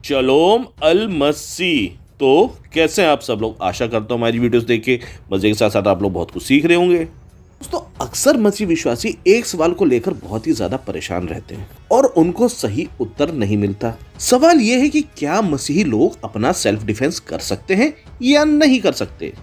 शलोम अल मसी। तो कैसे हैं आप सब लोग? आशा करता हूँ हमारी वीडियोस देख के मजे के साथ साथ आप लोग बहुत कुछ सीख रहे होंगे। दोस्तों, अक्सर मसीह विश्वासी एक सवाल को लेकर बहुत ही ज्यादा परेशान रहते हैं और उनको सही उत्तर नहीं मिलता। सवाल यह है कि क्या मसीही लोग अपना सेल्फ डिफेंस कर सकते हैं या नहीं कर सकते?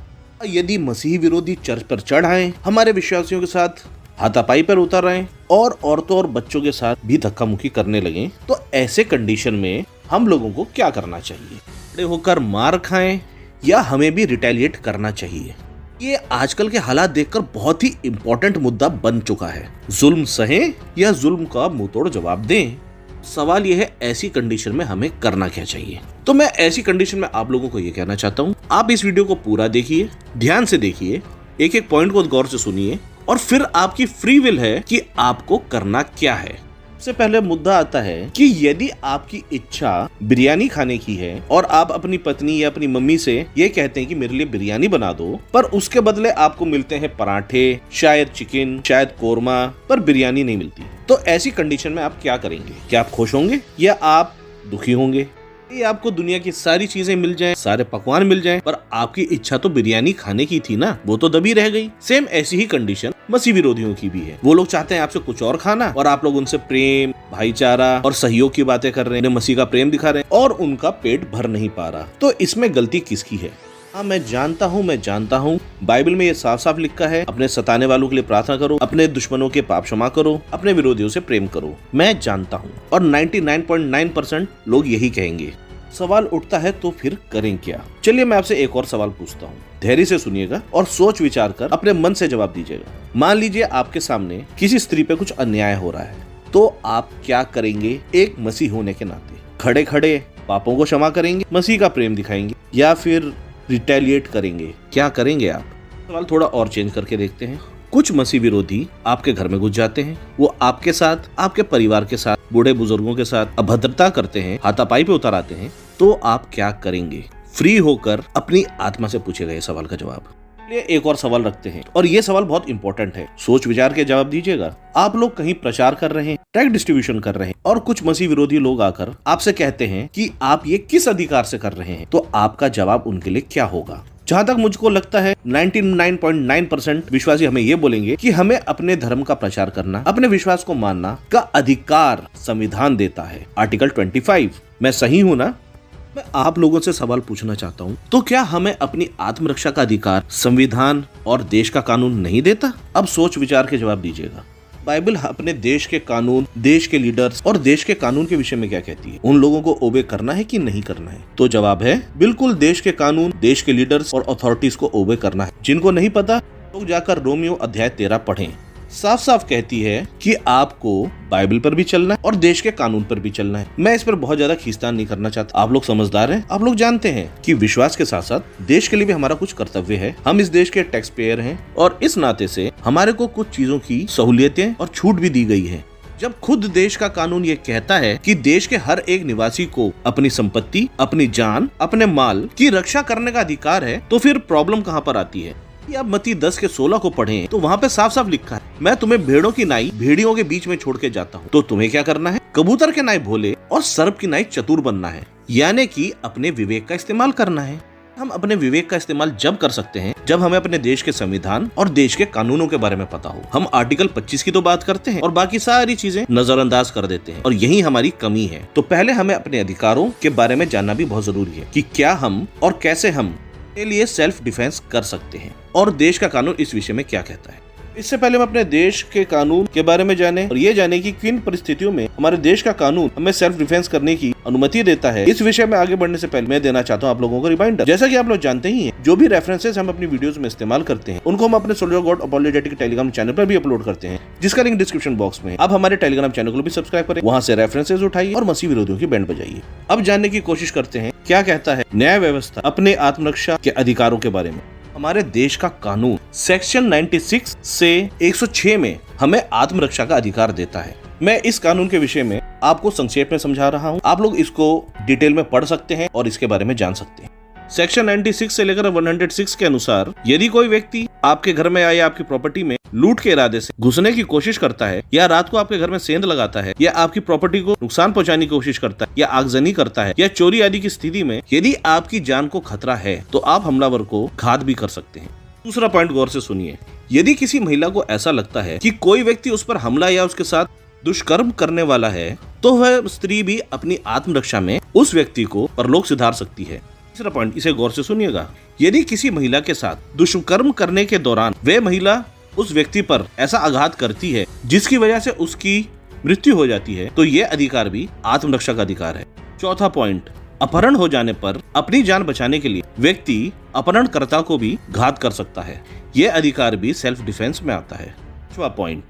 यदि मसीही विरोधी चर्च पर चढ़ आए, हमारे विश्वासियों के साथ हाथापाई पर उतर आए और औरतों और बच्चों के साथ भी धक्का मुक्की करने लगे, तो ऐसे कंडीशन में हम लोगों को क्या करना चाहिए? खड़े होकर मार खाएं या हमें भी रिटेलिएट करना चाहिए? ये आजकल के हालात देखकर बहुत ही इंपॉर्टेंट मुद्दा बन चुका है। जुल्म सहें या जुल्म का मुंहतोड़ जवाब दें? सवाल यह है, ऐसी कंडीशन में हमें करना क्या चाहिए? तो मैं ऐसी कंडीशन में आप लोगों को ये कहना चाहता हूँ, आप इस वीडियो को पूरा देखिए, ध्यान से देखिए, एक एक पॉइंट को गौर से सुनिए और फिर आपकी फ्री विल है कि आपको करना क्या है। सबसे पहले मुद्दा आता है कि यदि आपकी इच्छा बिरयानी खाने की है और आप अपनी पत्नी या अपनी मम्मी से ये कहते हैं कि मेरे लिए बिरयानी बना दो, पर उसके बदले आपको मिलते हैं पराठे, शायद चिकन, शायद कोरमा, पर बिरयानी नहीं मिलती, तो ऐसी कंडीशन में आप क्या करेंगे? क्या आप खुश होंगे या आप दुखी होंगे? ये आपको दुनिया की सारी चीजें मिल जाएं, सारे पकवान मिल जाएं, पर आपकी इच्छा तो बिरयानी खाने की थी ना, वो तो दबी रह गई। सेम ऐसी ही कंडीशन मसीह विरोधियों की भी है। वो लोग चाहते हैं आपसे कुछ और खाना और आप लोग उनसे प्रेम, भाईचारा और सहयोग की बातें कर रहे हैं, मसीह का प्रेम दिखा रहे हैं और उनका पेट भर नहीं पा रहा। तो इसमें गलती किसकी है? हाँ, मैं जानता हूँ बाइबल में ये साफ साफ लिखा है, अपने सताने वालों के लिए प्रार्थना करो, अपने दुश्मनों के पाप क्षमा करो, अपने विरोधियों से प्रेम करो। मैं जानता हूँ और 99.9% लोग यही कहेंगे। सवाल उठता है, तो फिर करें क्या? चलिए मैं आपसे एक और सवाल पूछता हूँ, धैर्य से सुनिएगा और सोच विचार कर अपने मन से जवाब दीजिएगा। मान लीजिए आपके सामने किसी स्त्री पे कुछ अन्याय हो रहा है, तो आप क्या करेंगे? एक मसीह होने के नाते खड़े खड़े पापों को क्षमा करेंगे, मसीह का प्रेम दिखाएंगे, या फिर रिटेलिएट करेंगे? क्या करेंगे आप? सवाल थोड़ा और चेंज करके देखते हैं। कुछ मसीह विरोधी आपके घर में घुस जाते हैं, वो आपके साथ, आपके परिवार के साथ, बूढ़े बुजुर्गों के साथ अभद्रता करते हैं, हाथापाई पे उतर आते हैं, तो आप क्या करेंगे? फ्री होकर अपनी आत्मा से पूछेगा ये सवाल का जवाब। एक और सवाल रखते हैं और ये सवाल बहुत इंपॉर्टेंट है, सोच विचार के जवाब दीजिएगा। आप लोग कहीं प्रचार कर रहे हैं, ट्रैक्ट डिस्ट्रीब्यूशन कर रहे हैं और कुछ मसीह विरोधी लोग आकर आपसे कहते हैं कि आप ये किस अधिकार से कर रहे हैं, तो आपका जवाब उनके लिए क्या होगा? जहाँ तक मुझको लगता है 99.9% विश्वासी हमें ये बोलेंगे कि हमें अपने धर्म का प्रचार करना, अपने विश्वास को मानना का अधिकार संविधान देता है, आर्टिकल 25। मैं सही हूँ ना? मैं आप लोगों से सवाल पूछना चाहता हूँ, तो क्या हमें अपनी आत्मरक्षा का अधिकार संविधान और देश का कानून नहीं देता? अब सोच विचार के जवाब दीजिएगा। बाइबल अपने देश के कानून, देश के लीडर्स और देश के कानून के विषय में क्या कहती है? उन लोगों को ओबे करना है कि नहीं करना है? तो जवाब है बिल्कुल, देश के कानून, देश के लीडर्स और अथॉरिटीज को ओबे करना है। जिनको नहीं पता, लोग जाकर रोमियो अध्याय 13 पढ़ें। साफ साफ कहती है कि आपको बाइबल पर भी चलना है और देश के कानून पर भी चलना है। मैं इस पर बहुत ज्यादा खींचतान नहीं करना चाहता, आप लोग समझदार हैं, आप लोग जानते हैं कि विश्वास के साथ साथ देश के लिए भी हमारा कुछ कर्तव्य है। हम इस देश के टैक्स पेयर हैं और इस नाते से हमारे को कुछ चीजों की सहूलियतें और छूट भी दी गई है। जब खुद देश का कानून ये कहता है कि देश के हर एक निवासी को अपनी संपत्ति, अपनी जान, अपने माल की रक्षा करने का अधिकार है, तो फिर प्रॉब्लम कहाँ पर आती है? आप मत्ती 10:16 को पढ़ें तो वहाँ पे साफ साफ लिखा है, मैं तुम्हें भेड़ों की नाई भेड़ियों के बीच में छोड़ के जाता हूँ। तो तुम्हें क्या करना है? कबूतर के नाई भोले और सर्प की नाई चतुर बनना है, यानी कि अपने विवेक का इस्तेमाल करना है। हम अपने विवेक का इस्तेमाल जब कर सकते हैं जब हमें अपने देश के संविधान और देश के कानूनों के बारे में पता हो। हम आर्टिकल 25 की तो बात करते हैं और बाकी सारी चीजें नजरअंदाज कर देते हैं, और यही हमारी कमी है। तो पहले हमें अपने अधिकारों के बारे में जानना भी बहुत जरूरी है कि क्या हम और कैसे हम के लिए सेल्फ डिफेंस कर सकते हैं और देश का कानून इस विषय में क्या कहता है। इससे पहले हम अपने देश के कानून के बारे में जाने और ये जाने कि किन परिस्थितियों में हमारे देश का कानून हमें सेल्फ डिफेंस करने की अनुमति देता है। इस विषय में आगे बढ़ने से पहले मैं देना चाहता हूँ आप लोगों को रिमाइंडर। जैसा कि आप लोग जानते ही हैं, जो भी रेफरेंसेस हम अपनी वीडियोस में इस्तेमाल करते हैं उनको हम अपने soldier God apologetic Telegram channel पर भी अपलोड करते हैं, जिसका लिंक डिस्क्रिप्शन बॉक्स में है। अब हमारे टेलीग्राम चैनल को भी सब्सक्राइब करें, वहां से रेफरेंसेस उठाइए और मसीह विरोधियों की बैंड बजाइए। अब जानने की कोशिश करते हैं क्या कहता है न्याय व्यवस्था अपने आत्मरक्षा के अधिकारों के बारे में। हमारे देश का कानून सेक्शन 96 से 106 में हमें आत्मरक्षा का अधिकार देता है। मैं इस कानून के विषय में आपको संक्षेप में समझा रहा हूं, आप लोग इसको डिटेल में पढ़ सकते हैं और इसके बारे में जान सकते हैं। सेक्शन 96 से लेकर 106 के अनुसार यदि कोई व्यक्ति आपके घर में या आपकी प्रॉपर्टी में लूट के इरादे से घुसने की कोशिश करता है, या रात को आपके घर में सेंध लगाता है, या आपकी प्रॉपर्टी को नुकसान पहुंचाने की कोशिश करता है, या आगजनी करता है, या चोरी आदि की स्थिति में यदि आपकी जान को खतरा है तो आप हमलावर को घात भी कर सकते हैं। दूसरा पॉइंट गौर से सुनिए। यदि किसी महिला को ऐसा लगता है कि कोई व्यक्ति उस पर हमला या उसके साथ दुष्कर्म करने वाला है, तो वह स्त्री भी अपनी आत्मरक्षा में उस व्यक्ति को परलोक सिधार सकती है। तीसरा पॉइंट, इसे गौर से सुनिएगा। यदि किसी महिला के साथ दुष्कर्म करने के दौरान वह महिला उस व्यक्ति पर ऐसा आघात करती है जिसकी वजह से उसकी मृत्यु हो जाती है, तो यह अधिकार भी आत्मरक्षा का अधिकार है। चौथा पॉइंट, अपहरण हो जाने पर अपनी जान बचाने के लिए व्यक्ति अपहरणकर्ता को भी घात कर सकता है। यह अधिकार भी सेल्फ डिफेंस में आता है। पांचवा पॉइंट,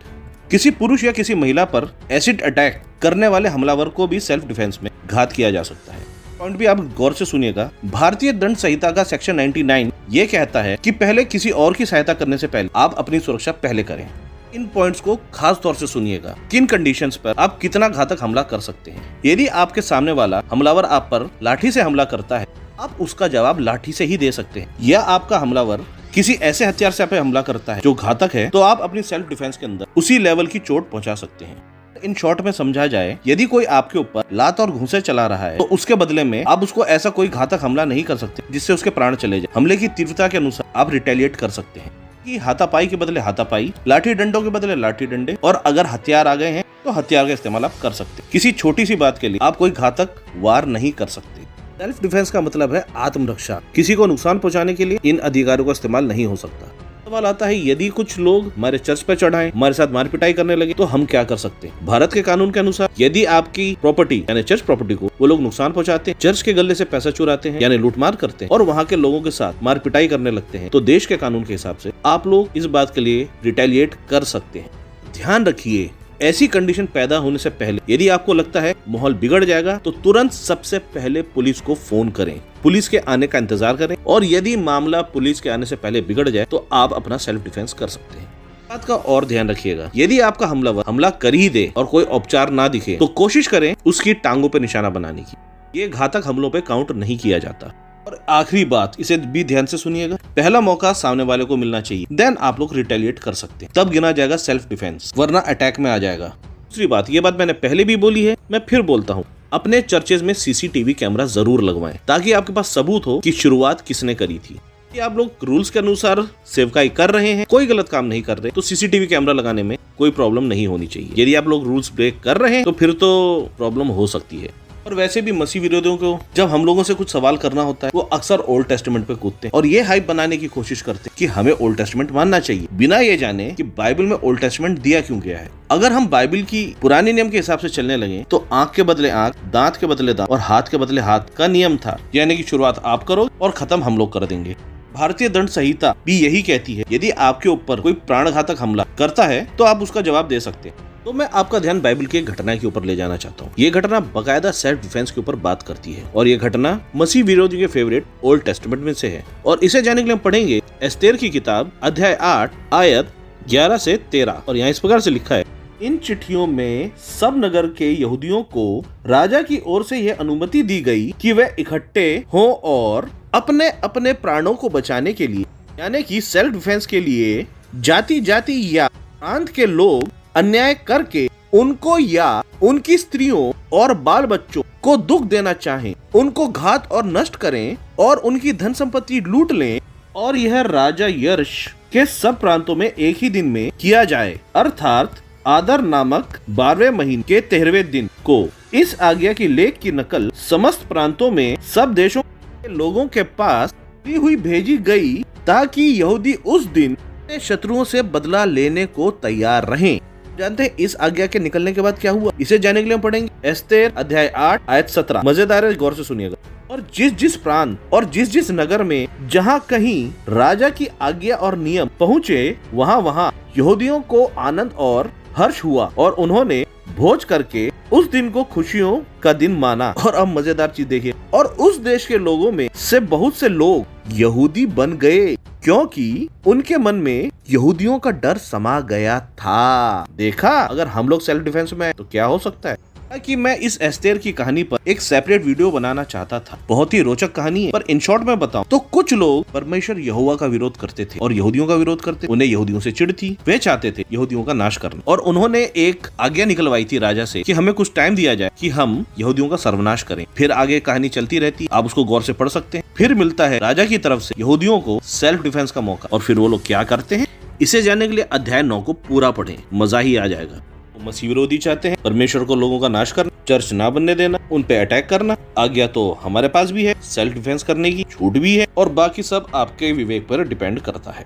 किसी पुरुष या किसी महिला पर एसिड अटैक करने वाले हमलावर को भी सेल्फ डिफेंस में घात किया जा सकता है। पॉइंट भी आप गौर से सुनिएगा। भारतीय दंड संहिता का सेक्शन 99 ये कहता है कि पहले किसी और की सहायता करने से पहले आप अपनी सुरक्षा पहले करें। इन पॉइंट्स को खास तौर से सुनिएगा। किन कंडीशंस पर आप कितना घातक हमला कर सकते हैं। यदि आपके सामने वाला हमलावर आप पर लाठी से हमला करता है, आप उसका जवाब लाठी से ही दे सकते हैं। या आपका हमलावर किसी ऐसे हथियार से आप पे हमला करता है जो घातक है, तो आप अपनी सेल्फ डिफेंस के अंदर उसी लेवल की चोट पहुंचा सकते हैं। इन शॉर्ट में समझा जाए, यदि कोई आपके ऊपर लात और घूंसे चला रहा है तो उसके बदले में आप उसको ऐसा कोई घातक हमला नहीं कर सकते जिससे उसके प्राण चले जाए। हमले की तीव्रता के अनुसार आप रिटेलिएट कर सकते हैं कि हाथापाई के बदले हाथापाई, लाठी डंडों के बदले लाठी डंडे, और अगर हथियार आ गए हैं तो हथियार का इस्तेमाल आप कर सकते हैं। किसी छोटी सी बात के लिए आप कोई घातक वार नहीं कर सकते। सेल्फ डिफेंस का मतलब है आत्मरक्षा। किसी को नुकसान पहुंचाने के लिए इन अधिकारों का इस्तेमाल नहीं हो सकता। सवाल आता है, यदि कुछ लोग हमारे चर्च पे चढ़ाएं, हमारे साथ मार पिटाई करने लगे, तो हम क्या कर सकते हैं। भारत के कानून के अनुसार यदि आपकी प्रॉपर्टी यानी चर्च प्रॉपर्टी को वो लोग नुकसान पहुंचाते हैं, चर्च के गले से पैसा चुराते हैं यानी लूटमार करते हैं और वहाँ के लोगों के साथ मार पिटाई करने लगते हैं, तो देश के कानून के हिसाब से आप लोग इस बात के लिए रिटेलिएट कर सकते हैं। ध्यान रखिए, ऐसी कंडीशन पैदा होने से पहले यदि आपको लगता है माहौल बिगड़ जाएगा, तो तुरंत सबसे पहले पुलिस को फोन करें, पुलिस के आने का इंतजार करें, और यदि मामला पुलिस के आने से पहले बिगड़ जाए तो आप अपना सेल्फ डिफेंस कर सकते हैं। बात का और ध्यान रखिएगा, यदि आपका हमलावर हमला कर ही दे और कोई उपचार ना दिखे, तो कोशिश करें उसकी टांगों पे निशाना बनाने की। ये घातक हमलों पे काउंट नहीं किया जाता। और आखिरी बात, इसे भी ध्यान से सुनिएगा, पहला मौका सामने वाले को मिलना चाहिए, देन आप लोग रिटेलिएट कर सकते हैं, तब गिना जाएगा सेल्फ डिफेंस, वरना अटैक में आ जाएगा। दूसरी बात, ये बात मैंने पहले भी बोली है, मैं फिर बोलता हूँ, अपने चर्चेज में सीसीटीवी कैमरा जरूर लगवाएं, ताकि आपके पास सबूत हो कि शुरुआत किसने करी थी। यदि आप लोग रूल्स के अनुसार सेवकाई कर रहे हैं, कोई गलत काम नहीं कर रहे, तो सीसीटीवी कैमरा लगाने में कोई प्रॉब्लम नहीं होनी चाहिए। यदि आप लोग रूल्स ब्रेक कर रहे हैं तो फिर तो प्रॉब्लम हो सकती है। और वैसे भी मसीह विरोधियों को जब हम लोगों से कुछ सवाल करना होता है, वो अक्सर ओल्ड टेस्टामेंट पे कूदते हैं और ये हाइप बनाने की कोशिश करते हैं कि हमें ओल्ड टेस्टामेंट मानना चाहिए, बिना ये जाने कि बाइबल में ओल्ड टेस्टामेंट दिया क्यों गया है। अगर हम बाइबल की पुराने नियम के हिसाब से चलने लगे, तो आंख के बदले आंख, दांत के बदले दांत और हाथ के बदले हाथ का नियम था, यानी कि शुरुआत आप करो और खत्म हम लोग कर देंगे। भारतीय दंड संहिता भी यही कहती है, यदि आपके ऊपर कोई प्राणघातक हमला करता है तो आप उसका जवाब दे सकते हैं। तो मैं आपका ध्यान बाइबल की एक घटना के ऊपर ले जाना चाहता हूँ। ये घटना बकायदा सेल्फ डिफेंस के ऊपर बात करती है और ये घटना मसीह विरोधी के फेवरेट ओल्ड टेस्टामेंट में से है। और इसे जानने के लिए हम पढ़ेंगे एस्तेर की किताब अध्याय 8 आयत 11 से 13। और यहाँ इस प्रकार से लिखा है, इन चिट्ठियों में सब नगर के यहूदियों को राजा की ओर से यह अनुमति दी गई कि वे इकट्ठे हों और अपने अपने प्राणों को बचाने के लिए, यानी कि सेल्फ डिफेंस के लिए, जाति जाति या प्रांत के लोग अन्याय करके उनको या उनकी स्त्रियों और बाल बच्चों को दुख देना चाहें, उनको घात और नष्ट करें और उनकी धन संपत्ति लूट लें, और यह राजा यर्श के सब प्रांतों में एक ही दिन में किया जाए, अर्थात आदर नामक 12वें महीने के 13वें दिन को। इस आज्ञा की लेख की नकल समस्त प्रांतों में सब देशों के लोगों के पास दी हुई भेजी गई, ताकि यहूदी उस दिन शत्रुओं से बदला लेने को तैयार रहें। जानते हैं इस आज्ञा के निकलने के बाद क्या हुआ? इसे जानने के लिए हम पढ़ेंगे एस्तेर अध्याय 8 आयत 17। मजेदार है, गौर से सुनिएगा। और जिस जिस प्रांत और जिस जिस नगर में जहाँ कहीं राजा की आज्ञा और नियम पहुँचे, वहाँ यहूदियों को आनंद और हर्ष हुआ और उन्होंने भोज करके उस दिन को खुशियों का दिन माना। और अब मजेदार चीज देखिए, और उस देश के लोगों में से बहुत से लोग यहूदी बन गए, क्योंकि उनके मन में यहूदियों का डर समा गया था। देखा, अगर हम लोग सेल्फ डिफेंस में हैं तो क्या हो सकता है। कि मैं इस एस्तेर की कहानी पर एक सेपरेट वीडियो बनाना चाहता था। बहुत ही रोचक कहानी है, पर इन शॉर्ट में बताऊं तो कुछ लोग परमेश्वर यहोवा का विरोध करते थे और यहूदियों का विरोध करते। उन्हें यहूदियों से चिढ़ थी, वे चाहते थे यहूदियों का नाश करना, और उन्होंने एक आज्ञा निकलवाई थी राजा से कि हमें कुछ टाइम दिया जाए कि हम यहूदियों का सर्वनाश करें। फिर आगे कहानी चलती रहती, आप उसको गौर से पढ़ सकते हैं। फिर मिलता है राजा की तरफ से यहूदियों को सेल्फ डिफेंस का मौका, और फिर वो लोग क्या करते हैं, इसे जानने के लिए अध्याय 9 को पूरा पढ़ें, मजा ही आ जाएगा। मसीह विरोधी चाहते हैं परमेश्वर को लोगों का नाश करना, चर्च ना बनने देना, उन पे अटैक करना। आज्ञा तो हमारे पास भी है, सेल्फ डिफेंस करने की छूट भी है, और बाकी सब आपके विवेक पर डिपेंड करता है।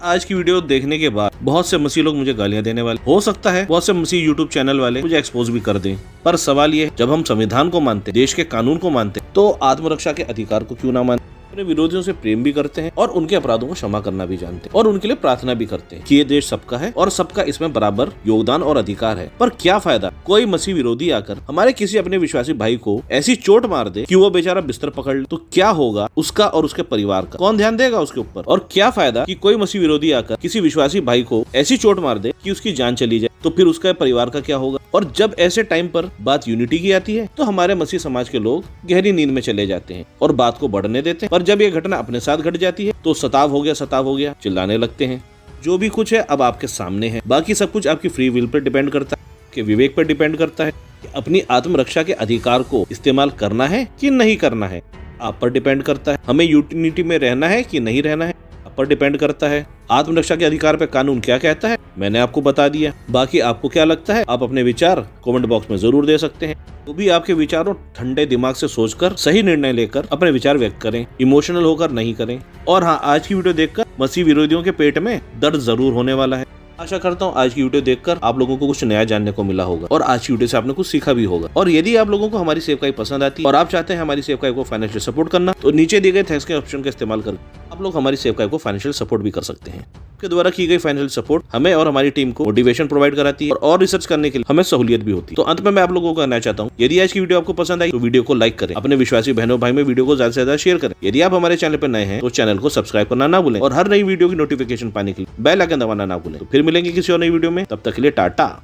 आज की वीडियो देखने के बाद बहुत से मसीह लोग मुझे गालियां देने वाले, हो सकता है बहुत से मसीह यूट्यूब चैनल वाले मुझे एक्सपोज भी कर दें। पर सवाल ये, जब हम संविधान को मानते, देश के कानून को मानते, तो आत्मरक्षा के अधिकार को क्यों ना मानते? अपने विरोधियों से प्रेम भी करते हैं और उनके अपराधों को क्षमा करना भी जानते हैं, और उनके लिए प्रार्थना भी करते हैं कि ये देश सबका है और सबका इसमें बराबर योगदान और अधिकार है। पर क्या फायदा, कोई मसीह विरोधी आकर हमारे किसी अपने विश्वासी भाई को ऐसी चोट मार दे कि वो बेचारा बिस्तर पकड़ ले, तो क्या होगा उसका और उसके परिवार का? कौन ध्यान देगा उसके ऊपर? और क्या फायदा कि कोई मसीह विरोधी आकर किसी विश्वासी भाई को ऐसी चोट मार दे कि उसकी जान चली जाए, तो फिर उसका परिवार का क्या होगा? और जब ऐसे टाइम पर बात यूनिटी की आती है, तो हमारे मसीह समाज के लोग गहरी नींद में चले जाते हैं और बात को बढ़ने देते हैं। पर जब ये घटना अपने साथ घट जाती है, तो सताव हो गया चिल्लाने लगते हैं। जो भी कुछ है अब आपके सामने है, बाकी सब कुछ आपकी फ्री विल पर डिपेंड करता है, कि विवेक पर डिपेंड करता है कि अपनी आत्मरक्षा के अधिकार को इस्तेमाल करना है कि नहीं करना है। आप पर डिपेंड करता है हमें यूनिटी में रहना है कि नहीं रहना है, आप पर डिपेंड करता है। आत्मरक्षा के अधिकार पे कानून क्या कहता है, मैंने आपको बता दिया। बाकी आपको क्या लगता है, आप अपने विचार कमेंट बॉक्स में जरूर दे सकते हैं। तो भी आपके विचारों ठंडे दिमाग से सोचकर सही निर्णय लेकर अपने विचार व्यक्त करें, इमोशनल होकर नहीं करें। और हाँ, आज की वीडियो देखकर मसीह विरोधियों के पेट में दर्द जरूर होने वाला है। आशा करता हूँ आज की वीडियो देखकर आप लोगों को कुछ नया जानने को मिला होगा, और आज की वीडियो से आपने कुछ सीखा भी होगा। और यदि आप लोगों को हमारी सेवकाई पसंद आती है और आप चाहते हैं हमारी सेवकाई को फाइनेंशियल सपोर्ट करना, तो नीचे दिए गए थैंक्स के ऑप्शन का इस्तेमाल कर आप लोग हमारी सेवकाई को फाइनेंशियल सपोर्ट भी कर सकते हैं। के द्वारा की गई फाइनेंशियल सपोर्ट हमें और हमारी टीम को मोटिवेशन प्रोवाइड कराती है, और रिसर्च करने के लिए हमें सहूलियत भी होती है। तो अंत में मैं आप लोगों को कहना चाहता हूँ, यदि आज की वीडियो आपको पसंद आई तो वीडियो को लाइक करें, अपने विश्वासी बहनों भाई में वीडियो को ज्यादा से ज्यादा शेयर करें। यदि आप हमारे चैनल पर नए हैं तो चैनल को सब्सक्राइब करना ना भूलें, और हर नई वीडियो की नोटिफिकेशन पाने के लिए बेल आइकन दबाना ना भूलें। तो फिर मिलेंगे किसी और नई वीडियो में, तब तक के लिए टाटा।